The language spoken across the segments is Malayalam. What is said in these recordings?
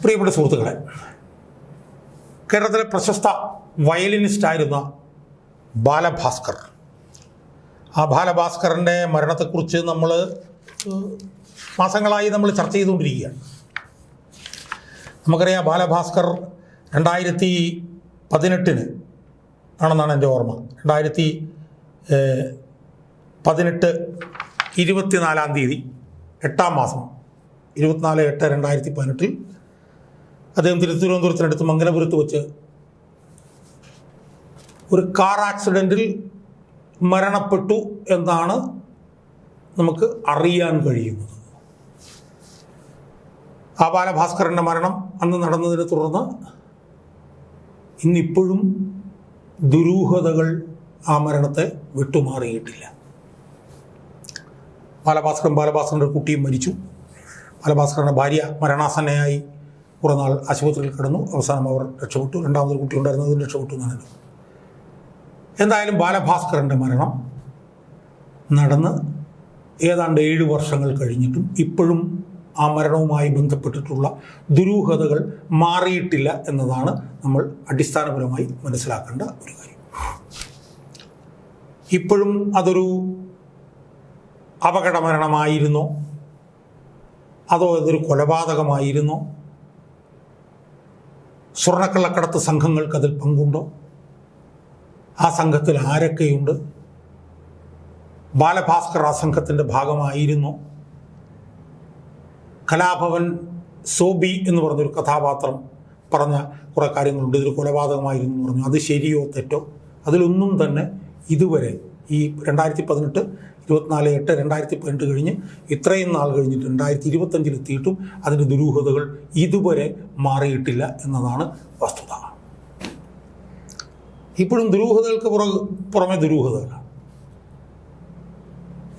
പ്രിയപ്പെട്ട സുഹൃത്തുക്കളെ, കേരളത്തിലെ പ്രശസ്ത വയലിനിസ്റ്റായിരുന്ന ബാലഭാസ്കർ, ആ ബാലഭാസ്കറിൻ്റെ മരണത്തെക്കുറിച്ച് നമ്മൾ മാസങ്ങളായി ചർച്ച ചെയ്തുകൊണ്ടിരിക്കുകയാണ്. നമുക്കറിയാം, ബാലഭാസ്കർ 2018 ആണെന്നാണ് എൻ്റെ ഓർമ്മ. 2018 24-ാം തീയതി 8-ാം മാസം 24/8/2018 അദ്ദേഹം തിരുവനന്തപുരത്തിനടുത്ത് മംഗലപുരത്ത് വെച്ച് ഒരു കാർ ആക്സിഡൻറ്റിൽ മരണപ്പെട്ടു എന്നാണ് നമുക്ക് അറിയാൻ കഴിയുന്നത്. ആ ബാലഭാസ്കറിൻ്റെ മരണം അന്ന് നടന്നതിനെ തുടർന്ന് ഇന്നിപ്പോഴും ദുരൂഹതകൾ ആ മരണത്തെ വിട്ടുമാറിയിട്ടില്ല. ബാലഭാസ്കറിൻ്റെ കുട്ടിയും മരിച്ചു. ബാലഭാസ്കറിൻ്റെ ഭാര്യ മരണാസന്നയായി കുറേ നാൾ ആശുപത്രിയിൽ കിടന്നു. അവസാനം അവർ രക്ഷപ്പെട്ടു. രണ്ടാമതൊരു കുട്ടി ഉണ്ടായിരുന്നതും രക്ഷപ്പെട്ടു എന്നാണ്. എന്തായാലും ബാലഭാസ്കറിൻ്റെ മരണം നടന്ന് ഏതാണ്ട് 7 വർഷങ്ങൾ കഴിഞ്ഞിട്ടും ഇപ്പോഴും ആ മരണവുമായി ബന്ധപ്പെട്ടിട്ടുള്ള ദുരൂഹതകൾ മാറിയിട്ടില്ല എന്നതാണ് നമ്മൾ അടിസ്ഥാനപരമായി മനസ്സിലാക്കേണ്ട ഒരു കാര്യം. ഇപ്പോഴും അതൊരു അപകട മരണമായിരുന്നോ, അതോ അതൊരു കൊലപാതകമായിരുന്നോ, സ്വർണ്ണക്കള്ളക്കടത്ത് സംഘങ്ങൾക്ക് അതിൽ പങ്കുണ്ടോ, ആ സംഘത്തിൽ ആരൊക്കെയുണ്ട്, ബാലഭാസ്കർ ആ സംഘത്തിൻ്റെ ഭാഗമായിരുന്നോ, കലാഭവൻ സോബി എന്ന് പറഞ്ഞൊരു കഥാപാത്രം പറഞ്ഞ കുറേ കാര്യങ്ങളുണ്ട്, ഇതൊരു കൊലപാതകമായിരുന്നു എന്ന് പറഞ്ഞു. അത് ശരിയോ തെറ്റോ? അതിലൊന്നും തന്നെ ഇതുവരെ ഈ 2018 24/8/2018 കഴിഞ്ഞ് ഇത്രയും നാൾ കഴിഞ്ഞിട്ട് 2025 എത്തിയിട്ടും അതിൻ്റെ ദുരൂഹതകൾ ഇതുവരെ മാറിയിട്ടില്ല എന്നതാണ് വസ്തുത. ഇപ്പോഴും ദുരൂഹതകൾക്ക് പുറമെ ദുരൂഹതകളാണ്.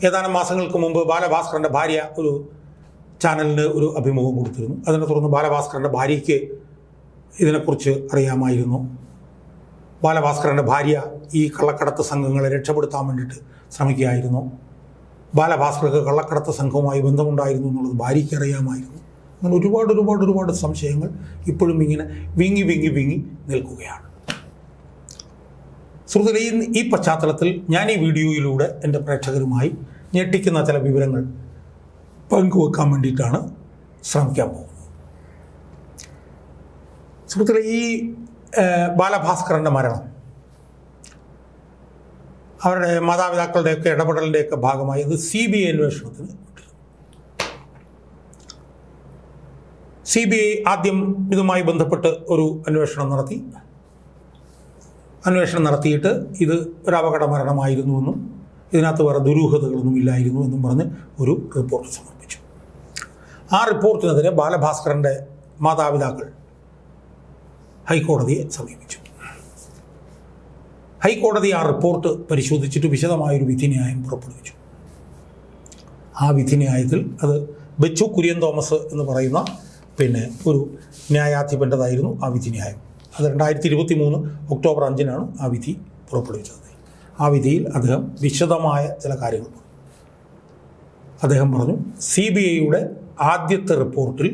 ഏതാനും മാസങ്ങൾക്ക് മുമ്പ് ബാലഭാസ്കറിൻ്റെ ഭാര്യ ഒരു ചാനലിന് ഒരു അഭിമുഖം കൊടുത്തിരുന്നു. അതിനെ തുടർന്ന് ബാലഭാസ്കറിൻ്റെ ഭാര്യയ്ക്ക് ഇതിനെക്കുറിച്ച് അറിയാമായിരുന്നു. ബാലഭാസ്കറിൻ്റെ ഭാര്യ ഈ കള്ളക്കടത്ത് സംഘങ്ങളെ രക്ഷപ്പെടുത്താൻ വേണ്ടിയിട്ട് ശ്രമിക്കുകയായിരുന്നു. ബാലഭാസ്കർക്ക് കള്ളക്കടത്ത് സംഘവുമായി ബന്ധമുണ്ടായിരുന്നു എന്നുള്ളത് ഭാര്യയ്ക്ക് അറിയാമായിരുന്നു. അങ്ങനെ ഒരുപാട് സംശയങ്ങൾ ഇപ്പോഴും ഇങ്ങനെ വിങ്ങി നിൽക്കുകയാണ്. സുഹൃത്തുക്കളെ, ഈ പശ്ചാത്തലത്തിൽ ഞാൻ ഈ വീഡിയോയിലൂടെ എൻ്റെ പ്രേക്ഷകരുമായി ഞെട്ടിക്കുന്ന ചില വിവരങ്ങൾ പങ്കുവെക്കാൻ വേണ്ടിയിട്ടാണ് ശ്രമിക്കാൻ പോകുന്നത്. സുഹൃത്തുക്കളെ, ഈ ബാലഭാസ്കറിൻ്റെ മരണം അവരുടെ മാതാപിതാക്കളുടെയൊക്കെ ഇടപെടലിൻ്റെയൊക്കെ ഭാഗമായി അത് CBI അന്വേഷണത്തിന് വിട്ടിരുന്നു. CBI ആദ്യം ഇതുമായി ബന്ധപ്പെട്ട് ഒരു അന്വേഷണം നടത്തിയിട്ട് ഇത് ഒരു അപകട മരണമായിരുന്നുവെന്നും ഇതിനകത്ത് വേറെ ദുരൂഹതകളൊന്നും ഇല്ലായിരുന്നു എന്നും പറഞ്ഞ് ഒരു റിപ്പോർട്ട് സമർപ്പിച്ചു. ആ റിപ്പോർട്ടിനെതിരെ ബാലഭാസ്കറിൻ്റെ മാതാപിതാക്കൾ ഹൈക്കോടതിയെ സമീപിച്ചു. ഹൈക്കോടതി ആ റിപ്പോർട്ട് പരിശോധിച്ചിട്ട് വിശദമായൊരു വിധിന്യായം പുറപ്പെടുവിച്ചു. ആ വിധിന്യായത്തിൽ അത് ബെച്ചു കുര്യൻ തോമസ് എന്ന് പറയുന്ന ഒരു ന്യായാധിപൻ്റെതായിരുന്നു ആ വിധിന്യായം. അത് 2023 ഒക്ടോബർ 5-നാണ് ആ വിധി പുറപ്പെടുവിച്ചത്. ആ വിധിയിൽ അദ്ദേഹം വിശദമായ ചില കാര്യങ്ങൾ പറഞ്ഞു. അദ്ദേഹം പറഞ്ഞു, CBIയുടെ ആദ്യത്തെ റിപ്പോർട്ടിൽ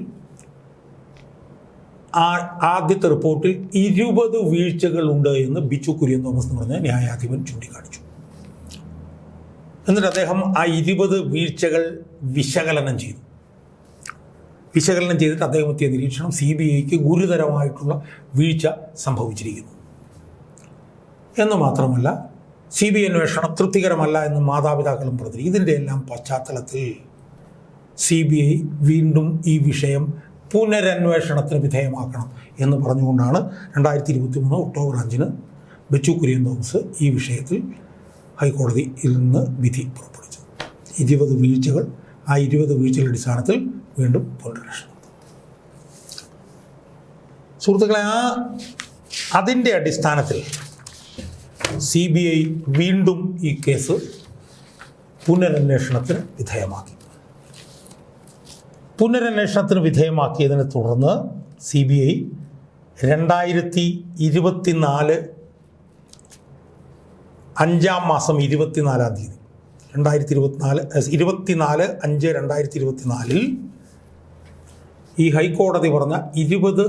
20 വീഴ്ചകളുണ്ട് എന്ന് ബിച്ചു കുര്യൻ തോമസ് എന്ന് പറഞ്ഞ ന്യായാധിപൻ ചൂണ്ടിക്കാണിച്ചു. എന്നിട്ട് അദ്ദേഹം ആ 20 വീഴ്ചകൾ വിശകലനം ചെയ്തിട്ട് അദ്ദേഹം എത്തിയ നിരീക്ഷണം CBIക്ക് ഗുരുതരമായിട്ടുള്ള വീഴ്ച സംഭവിച്ചിരിക്കുന്നു എന്ന് മാത്രമല്ല, CBI അന്വേഷണം തൃപ്തികരമല്ല എന്ന് മാതാപിതാക്കളും പറഞ്ഞു. ഇതിൻ്റെ എല്ലാം പശ്ചാത്തലത്തിൽ CBI വീണ്ടും ഈ വിഷയം പുനരന്വേഷണത്തിന് വിധേയമാക്കണം എന്ന് പറഞ്ഞുകൊണ്ടാണ് 2023 ഒക്ടോബർ 5-ന് ബെച്ചു കുര്യൻ തോമസ് ഈ വിഷയത്തിൽ ഹൈക്കോടതിയിൽ നിന്ന് വിധി പുറപ്പെടുവിച്ചത്. 20 വീഴ്ചകൾ, ആ 20 വീഴ്ചകളുടെ അടിസ്ഥാനത്തിൽ വീണ്ടും പുനരന്വേഷണം. സുഹൃത്തുക്കളെ, അതിൻ്റെ അടിസ്ഥാനത്തിൽ CBI വീണ്ടും ഈ കേസ് പുനരന്വേഷണത്തിന് വിധേയമാക്കിയതിനെ തുടർന്ന് CBI 2024 5-ാം മാസം 24-ാം തീയതി 24/5/2024 ഈ ഹൈക്കോടതി പറഞ്ഞ 20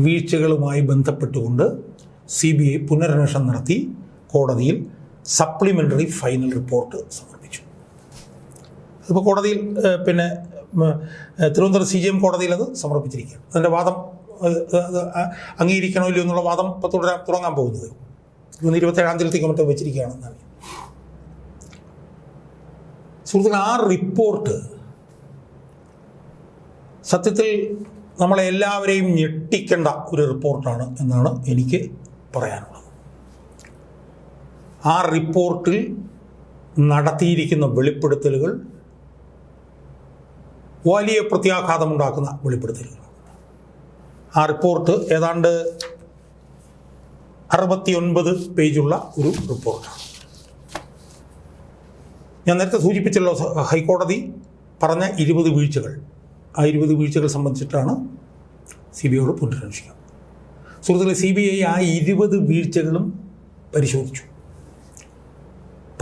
വീഴ്ചകളുമായി ബന്ധപ്പെട്ടുകൊണ്ട് CBI പുനരന്വേഷണം നടത്തി കോടതിയിൽ സപ്ലിമെൻ്ററി ഫൈനൽ റിപ്പോർട്ട് സമർപ്പിച്ചു. അതിപ്പോൾ കോടതിയിൽ തിരുവനന്തപുരം CJM കോടതിയിൽ അത് സമർപ്പിച്ചിരിക്കുകയാണ്. അതിൻ്റെ വാദം അത് അംഗീകരിക്കണോ ഇല്ലയോ എന്നുള്ള വാദം ഇപ്പോൾ തുടങ്ങാൻ പോകുന്നത് 27-ാം തീയതിയിലേക്ക് മറ്റോ വെച്ചിരിക്കുകയാണെന്നാണ്. സുഹൃത്തുക്കൾ, ആ റിപ്പോർട്ട് സത്യത്തിൽ നമ്മളെ എല്ലാവരെയും ഞെട്ടിക്കേണ്ട ഒരു റിപ്പോർട്ടാണ് എന്നാണ് എനിക്ക് പറയാനുള്ളത്. ആ റിപ്പോർട്ടിൽ നടത്തിയിരിക്കുന്ന വെളിപ്പെടുത്തലുകൾ വലിയ പ്രത്യാഘാതമുണ്ടാക്കുന്ന വെളിപ്പെടുത്തലുകൾ. ആ റിപ്പോർട്ട് ഏതാണ്ട് 69 പേജുള്ള ഒരു റിപ്പോർട്ടാണ്. ഞാൻ നേരത്തെ സൂചിപ്പിച്ചല്ലോ, ഹൈക്കോടതി പറഞ്ഞ 20 വീഴ്ചകൾ. ആ 20 വീഴ്ചകൾ സംബന്ധിച്ചിട്ടാണ് CBIയോട് പുനരന്വേഷിക്കുക. സുഹൃത്തുക്കളെ, CBI ആ 20 വീഴ്ചകളും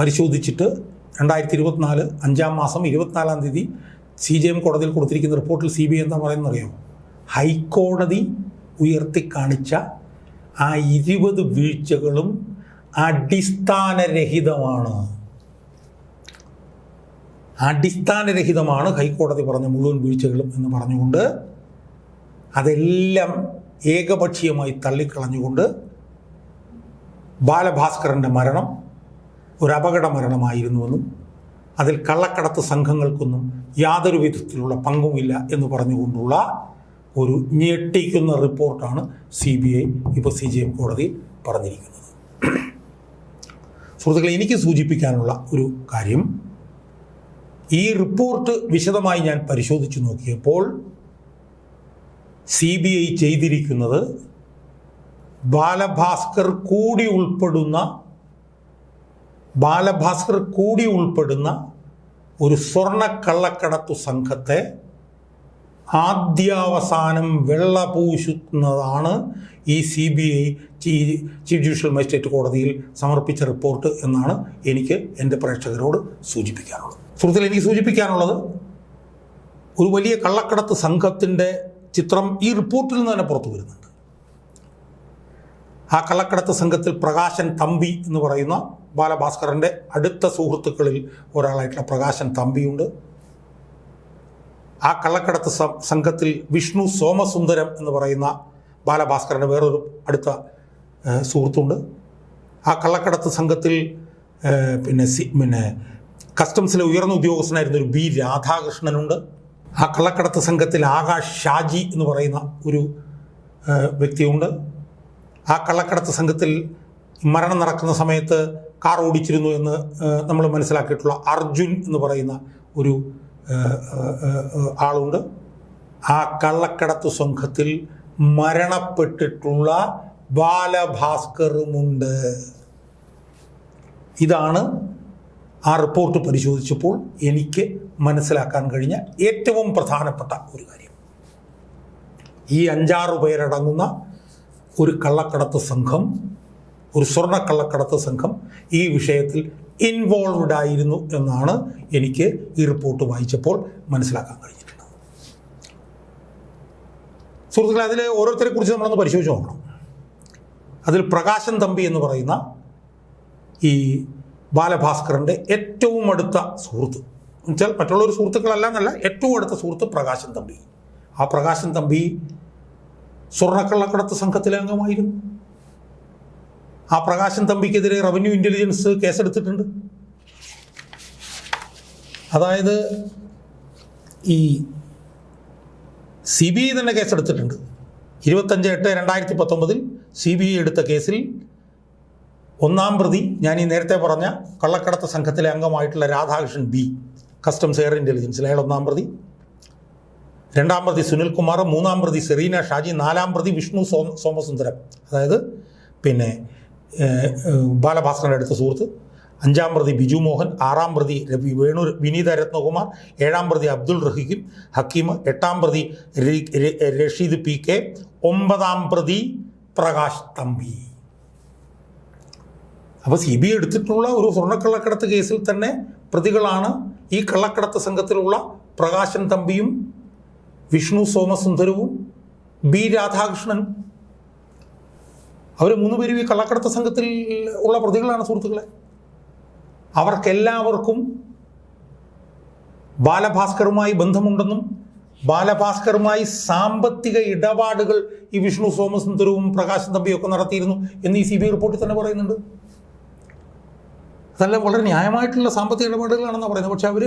പരിശോധിച്ചിട്ട് 2024 5-ാം മാസം 24-ാം തീയതി CJM കോടതിയിൽ കൊടുത്തിരിക്കുന്ന റിപ്പോർട്ടിൽ CBI എന്താ പറയുന്നത് അറിയാമോ? ഹൈക്കോടതി ഉയർത്തിക്കാണിച്ച ആ 20 വീഴ്ചകളും അടിസ്ഥാനരഹിതമാണ് ഹൈക്കോടതി പറഞ്ഞ മുഴുവൻ വീഴ്ചകളും എന്ന് പറഞ്ഞുകൊണ്ട് അതെല്ലാം ഏകപക്ഷീയമായി തള്ളിക്കളഞ്ഞുകൊണ്ട് ബാലഭാസ്കറിൻ്റെ മരണം ഒരു അപകട മരണമായിരുന്നുവെന്നും അതിൽ കള്ളക്കടത്ത് സംഘങ്ങൾക്കൊന്നും യാതൊരു വിധത്തിലുള്ള പങ്കുമില്ല എന്ന് പറഞ്ഞുകൊണ്ടുള്ള ഒരു ഞെട്ടിക്കുന്ന റിപ്പോർട്ടാണ് CBI ഇപ്പോൾ CJM കോടതി പറഞ്ഞിരിക്കുന്നത്. സുഹൃത്തുക്കളെ, എനിക്ക് സൂചിപ്പിക്കാനുള്ള ഒരു കാര്യം, ഈ റിപ്പോർട്ട് വിശദമായി ഞാൻ പരിശോധിച്ചു നോക്കിയപ്പോൾ CBI ചെയ്തിരിക്കുന്നത് ബാലഭാസ്കർ കൂടി ഉൾപ്പെടുന്ന ഒരു സ്വർണ്ണ കള്ളക്കടത്തു സംഘത്തെ ആദ്യാവസാനം വെള്ളപൂശുന്നതാണ് ഈ CBI ചീഫ് ജുഡീഷ്യൽ മജിസ്ട്രേറ്റ് കോടതിയിൽ സമർപ്പിച്ച റിപ്പോർട്ട് എന്നാണ് എനിക്ക് എൻ്റെ പ്രേക്ഷകരോട് സൂചിപ്പിക്കാനുള്ളത്. സുഹൃത്തുക്കളെ, എനിക്ക് സൂചിപ്പിക്കാനുള്ളത്, ഒരു വലിയ കള്ളക്കടത്ത് സംഘത്തിൻ്റെ ചിത്രം ഈ റിപ്പോർട്ടിൽ നിന്ന് തന്നെ പുറത്തു വരുന്നുണ്ട്. ആ കള്ളക്കടത്ത് സംഘത്തിൽ പ്രകാശൻ തമ്പി എന്ന് പറയുന്ന ബാലഭാസ്കറിൻ്റെ അടുത്ത സുഹൃത്തുക്കളിൽ ഒരാളായിട്ടുള്ള പ്രകാശൻ തമ്പിയുണ്ട്. ആ കള്ളക്കടത്ത് സംഘത്തിൽ വിഷ്ണു സോമസുന്ദരം എന്ന് പറയുന്ന ബാലഭാസ്കറിൻ്റെ വേറൊരു അടുത്ത സുഹൃത്തുണ്ട്. ആ കള്ളക്കടത്ത് സംഘത്തിൽ കസ്റ്റംസിലെ ഉയർന്ന ഉദ്യോഗസ്ഥനായിരുന്ന ഒരു B രാധാകൃഷ്ണനുണ്ട്. ആ കള്ളക്കടത്ത് സംഘത്തിൽ ആകാശ് ഷാജി എന്ന് പറയുന്ന ഒരു വ്യക്തിയുണ്ട്. ആ കള്ളക്കടത്ത് സംഘത്തിൽ മരണം നടക്കുന്ന സമയത്ത് കാർ ഓടിച്ചിരുന്നു എന്ന് നമ്മൾ മനസ്സിലാക്കിയിട്ടുള്ള അർജുൻ എന്ന് പറയുന്ന ഒരു ആളുണ്ട്. ആ കള്ളക്കടത്ത് സംഘത്തിൽ മരണപ്പെട്ടിട്ടുള്ള ബാലഭാസ്കറുമുണ്ട്. ഇതാണ് ആ റിപ്പോർട്ട് പരിശോധിച്ചപ്പോൾ എനിക്ക് മനസ്സിലാക്കാൻ കഴിഞ്ഞ ഏറ്റവും പ്രധാനപ്പെട്ട ഒരു കാര്യം. ഈ 5-6 പേരടങ്ങുന്ന ഒരു കള്ളക്കടത്ത് സംഘം, ഒരു സ്വർണ്ണ കള്ളക്കടത്ത് സംഘം ഈ വിഷയത്തിൽ ഇൻവോൾവ്ഡ് ആയിരുന്നു എന്നാണ് എനിക്ക് ഈ റിപ്പോർട്ട് വായിച്ചപ്പോൾ മനസ്സിലാക്കാൻ കഴിഞ്ഞിട്ടുള്ളത്. സുഹൃത്തുക്കളെ, അതിൽ ഓരോരുത്തരെ കുറിച്ച് നമ്മളൊന്ന് പരിശോധിച്ച് നോക്കണം. അതിൽ പ്രകാശൻ തമ്പി എന്ന് പറയുന്ന ഈ ബാലഭാസ്കറിൻ്റെ ഏറ്റവും അടുത്ത സുഹൃത്ത്, എന്നുവെച്ചാൽ മറ്റുള്ളൊരു സുഹൃത്തുക്കളല്ല എന്നല്ല, ഏറ്റവും അടുത്ത സുഹൃത്ത് പ്രകാശൻ തമ്പി. ആ പ്രകാശൻ തമ്പി സ്വർണ്ണക്കള്ളക്കടത്ത് സംഘത്തിലെ അംഗമായിരുന്നു. ആ പ്രകാശൻ തമ്പിക്കെതിരെ റവന്യൂ ഇൻ്റലിജൻസ് കേസെടുത്തിട്ടുണ്ട്. അതായത് ഈ CBI തന്നെ കേസെടുത്തിട്ടുണ്ട്. 25/8/2019 CBI എടുത്ത കേസിൽ 1-ാം പ്രതി, ഞാൻ ഈ നേരത്തെ പറഞ്ഞ കള്ളക്കടത്ത് സംഘത്തിലെ അംഗമായിട്ടുള്ള രാധാകൃഷ്ണൻ B, കസ്റ്റംസ് എയർ ഇൻ്റലിജൻസിൽ, അയാൾ 1-ാം പ്രതി. 2-ാം പ്രതി സുനിൽകുമാർ, 3-ാം പ്രതി സെറീന ഷാജി, 4-ാം പ്രതി വിഷ്ണു സോമസുന്ദരം, അതായത് ബാലഭാസ്കറിൻ്റെ അടുത്ത സുഹൃത്ത്, 5-ാം പ്രതി ബിജു മോഹൻ, 6-ാം പ്രതി വിനീത രത്നകുമാർ, 7-ാം പ്രതി അബ്ദുൾ ഹക്കീം, 8-ാം പ്രതി റഷീദ് PK, 9-ാം പ്രതി പ്രകാശ് തമ്പി. അപ്പോൾ CBI എടുത്തിട്ടുള്ള ഒരു സ്വർണ്ണക്കള്ളക്കടത്ത് കേസിൽ തന്നെ പ്രതികളാണ് ഈ കള്ളക്കടത്ത് സംഘത്തിലുള്ള പ്രകാശൻ തമ്പിയും വിഷ്ണു സോമസുന്ദരവും ബി രാധാകൃഷ്ണനും. അവർ 3 പേരും ഈ കള്ളക്കടത്ത് സംഘത്തിൽ ഉള്ള പ്രതികളാണ് സുഹൃത്തുക്കളെ. അവർക്കെല്ലാവർക്കും ബാലഭാസ്കറുമായി ബന്ധമുണ്ടെന്നും ബാലഭാസ്കറുമായി സാമ്പത്തിക ഇടപാടുകൾ ഈ വിഷ്ണു സോമസുന്ദരവും പ്രകാശൻ തമ്പിയും ഒക്കെ നടത്തിയിരുന്നു എന്ന് ഈ CBI റിപ്പോർട്ടിൽ തന്നെ പറയുന്നുണ്ട്. അതെല്ലാം വളരെ ന്യായമായിട്ടുള്ള സാമ്പത്തിക ഇടപാടുകളാണെന്നാണ് പറയുന്നത്. പക്ഷെ അവർ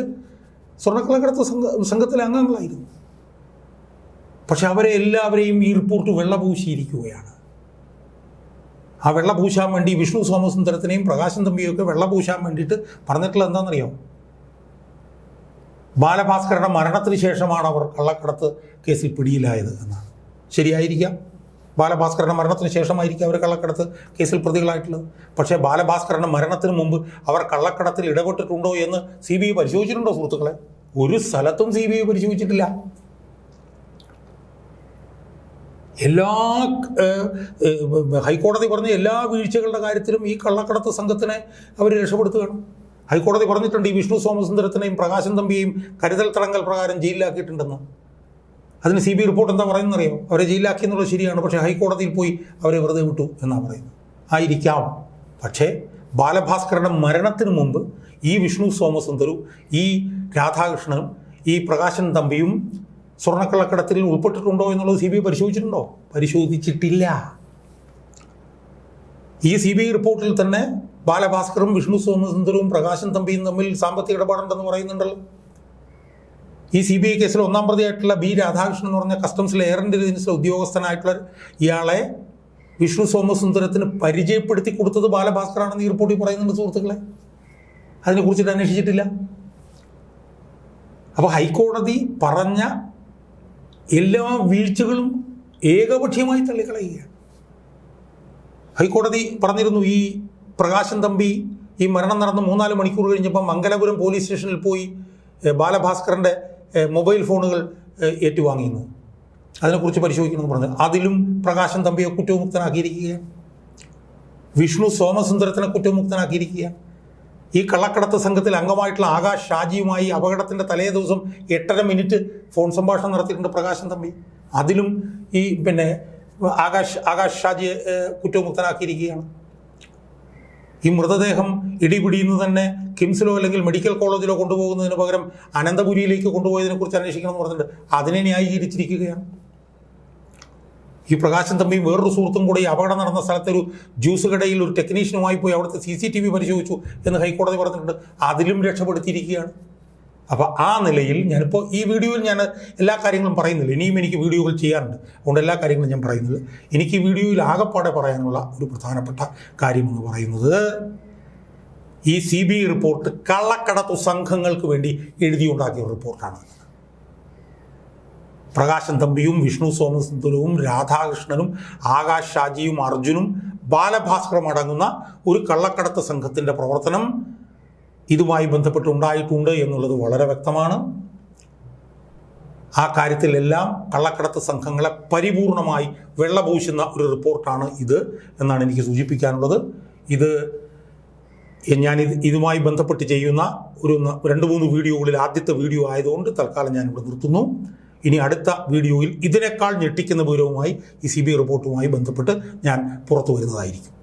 സ്വർണ്ണക്കള്ളക്കടത്ത് സംഘത്തിലെ അംഗങ്ങളായിരുന്നു. പക്ഷെ അവരെ എല്ലാവരെയും ഈ റിപ്പോർട്ട് വെള്ളപൂശിയിരിക്കുകയാണ്. ആ വെള്ളപൂശാൻ വേണ്ടി വിഷ്ണു സോമസുന്ദരത്തിനെയും പ്രകാശൻ തമ്പിയും ഒക്കെ വെള്ളപൂശാൻ വേണ്ടിയിട്ട് പറഞ്ഞിട്ടുള്ളത് എന്താണെന്നറിയാമോ? ബാലഭാസ്കറുടെ മരണത്തിന് ശേഷമാണ് അവർ കള്ളക്കടത്ത് കേസിൽ പിടിയിലായത് എന്നാണ്. ശരിയായിരിക്കാം, ബാലഭാസ്കറുടെ മരണത്തിന് ശേഷമായിരിക്കും അവർ കള്ളക്കടത്ത് കേസിൽ പ്രതികളായിട്ടുള്ളത്. പക്ഷേ ബാലഭാസ്കറുടെ മരണത്തിന് മുമ്പ് അവർ കള്ളക്കടത്തിൽ ഇടപെട്ടിട്ടുണ്ടോ എന്ന് CBI പരിശോധിച്ചിട്ടുണ്ടോ സുഹൃത്തുക്കളെ? ഒരു സ്ഥലത്തും CBI പരിശോധിച്ചിട്ടില്ല. ഹൈക്കോടതി പറഞ്ഞ എല്ലാ വീഴ്ചകളുടെ കാര്യത്തിലും ഈ കള്ളക്കടത്ത് സംഘത്തിനെ അവർ രക്ഷപ്പെടുത്തുകയാണ്. ഹൈക്കോടതി പറഞ്ഞിട്ടുണ്ട് ഈ വിഷ്ണു സോമസുന്ദരത്തിനെയും പ്രകാശൻ തമ്പിയെയും കരുതൽ തടങ്കൽ പ്രകാരം ജയിലിലാക്കിയിട്ടുണ്ടെന്ന്. അതിന് CBI റിപ്പോർട്ട് എന്താ പറയുന്നറിയോ? അവരെ ജയിലിലാക്കി എന്നുള്ളത് ശരിയാണ്, പക്ഷേ ഹൈക്കോടതിയിൽ പോയി അവരെ വെറുതെ വിട്ടു എന്നാണ് പറയുന്നത്. ആയിരിക്കാം, പക്ഷേ ബാലഭാസ്കറുടെ മരണത്തിന് മുമ്പ് ഈ വിഷ്ണു സോമസുന്ദരും ഈ രാധാകൃഷ്ണനും ഈ പ്രകാശൻ തമ്പിയും സ്വർണ്ണക്കള്ളക്കടത്തിൽ ഉൾപ്പെട്ടിട്ടുണ്ടോ എന്നുള്ളത് CBI പരിശോധിച്ചിട്ടുണ്ടോ? പരിശോധിച്ചിട്ടില്ല. ഈ CBI റിപ്പോർട്ടിൽ തന്നെ ബാലഭാസ്കറും വിഷ്ണു സോമസുന്ദരവും പ്രകാശൻ തമ്പിയും തമ്മിൽ സാമ്പത്തിക ഇടപാടുണ്ടെന്ന് പറയുന്നുണ്ടല്ലോ. ഈ CBI കേസിൽ 1-ാം പ്രതിയായിട്ടുള്ള ബി രാധാകൃഷ്ണൻ എന്ന് പറഞ്ഞ കസ്റ്റംസിലെ എയർ ഇന്റലിജൻസിലെ ഉദ്യോഗസ്ഥനായിട്ടുള്ള ഇയാളെ വിഷ്ണു സോമസുന്ദരത്തിന് പരിചയപ്പെടുത്തി കൊടുത്തത് ബാലഭാസ്കറാണെന്ന് ഈ റിപ്പോർട്ടിൽ പറയുന്നുണ്ട് സുഹൃത്തുക്കളെ. അതിനെക്കുറിച്ചിട്ട് അന്വേഷിച്ചിട്ടില്ല. അപ്പോൾ ഹൈക്കോടതി പറഞ്ഞ എല്ലാ വീഴ്ചകളും ഏകപക്ഷീയമായി തള്ളിക്കളയുകയാണ്. ഹൈക്കോടതി പറഞ്ഞിരുന്നു ഈ പ്രകാശൻ തമ്പി ഈ മരണം നടന്ന് 3-4 മണിക്കൂർ കഴിഞ്ഞപ്പോൾ മംഗലപുരം പോലീസ് സ്റ്റേഷനിൽ പോയി ബാലഭാസ്കറിൻ്റെ മൊബൈൽ ഫോണുകൾ ഏറ്റുവാങ്ങിയിരുന്നു, അതിനെക്കുറിച്ച് പരിശോധിക്കണമെന്ന് പറഞ്ഞു. അതിലും പ്രകാശൻ തമ്പിയെ കുറ്റവിമുക്തനാക്കിയിരിക്കുകയാണ്. വിഷ്ണു സോമസുന്ദരത്തിനെ കുറ്റവിമുക്തനാക്കിയിരിക്കുകയാണ്. ഈ കള്ളക്കടത്ത് സംഘത്തിൽ അംഗമായിട്ടുള്ള ആകാശ് ഷാജിയുമായി അപകടത്തിൻ്റെ തലേ ദിവസം 8.5 മിനിറ്റ് ഫോൺ സംഭാഷണം നടത്തിയിട്ടുണ്ട് പ്രകാശൻ തമ്പി. അതിലും ഈ ആകാശ് ഷാജിയെ കുറ്റവിമുക്തനാക്കിയിരിക്കുകയാണ്. ഈ മൃതദേഹം ഇടിപിടിയിൽ നിന്ന് തന്നെ കിംസിലോ അല്ലെങ്കിൽ മെഡിക്കൽ കോളേജിലോ കൊണ്ടുപോകുന്നതിന് പകരം അനന്തപുരിയിലേക്ക് കൊണ്ടുപോയതിനെക്കുറിച്ച് അന്വേഷിക്കണമെന്ന് പറഞ്ഞിട്ട് അതിനെ ന്യായീകരിച്ചിരിക്കുകയാണ്. ഈ പ്രകാശൻ തമ്പിയും വേറൊരു സുഹൃത്തും കൂടി ഈ അപകടം നടന്ന സ്ഥലത്ത് ഒരു ജ്യൂസ് കടയിൽ ഒരു ടെക്നീഷ്യനുമായി പോയി അവിടുത്തെ CCTV പരിശോധിച്ചു എന്ന് ഹൈക്കോടതി പറഞ്ഞിട്ടുണ്ട്. അതിലും രക്ഷപ്പെടുത്തിയിരിക്കുകയാണ്. അപ്പോൾ ആ നിലയിൽ ഞാനിപ്പോൾ ഈ വീഡിയോയിൽ ഞാൻ എല്ലാ കാര്യങ്ങളും പറയുന്നില്ല, ഇനിയും എനിക്ക് വീഡിയോകൾ ചെയ്യാറുണ്ട്, അതുകൊണ്ട് എല്ലാ കാര്യങ്ങളും ഞാൻ പറയുന്നില്ല. എനിക്ക് ഈ വീഡിയോയിൽ ആകെപ്പാടെ പറയാനുള്ള ഒരു പ്രധാനപ്പെട്ട കാര്യമെന്ന് പറയുന്നത് ഈ CBI റിപ്പോർട്ട് കള്ളക്കടത്തു സംഘങ്ങൾക്ക് വേണ്ടി എഴുതിയുണ്ടാക്കിയ റിപ്പോർട്ടാണ്. പ്രകാശൻ തമ്പിയും വിഷ്ണു സോമസുന്ദരവും രാധാകൃഷ്ണനും ആകാശ് ഷാജിയും അർജുനും ബാലഭാസ്കറും അടങ്ങുന്ന ഒരു കള്ളക്കടത്ത് സംഘത്തിൻ്റെ പ്രവർത്തനം ഇതുമായി ബന്ധപ്പെട്ടുണ്ടായിട്ടുണ്ട് എന്നുള്ളത് വളരെ വ്യക്തമാണ്. ആ കാര്യത്തിലെല്ലാം കള്ളക്കടത്ത് സംഘങ്ങളെ പരിപൂർണമായി വെള്ളപൂശുന്ന ഒരു റിപ്പോർട്ടാണ് ഇത് എന്നാണ് എനിക്ക് സൂചിപ്പിക്കാനുള്ളത്. ഇതുമായി ബന്ധപ്പെട്ട് ചെയ്യുന്ന ഒരു 2-3 വീഡിയോകളിൽ ആദ്യത്തെ വീഡിയോ ആയതുകൊണ്ട് തൽക്കാലം ഞാനിവിടെ നിർത്തുന്നു. ഇനി അടുത്ത വീഡിയോയിൽ ഇതിനേക്കാൾ ഞെട്ടിക്കുന്ന വിവരവുമായി ഈ CBI റിപ്പോർട്ടുമായി ബന്ധപ്പെട്ട് ഞാൻ പുറത്തു വരുന്നതായിരിക്കും.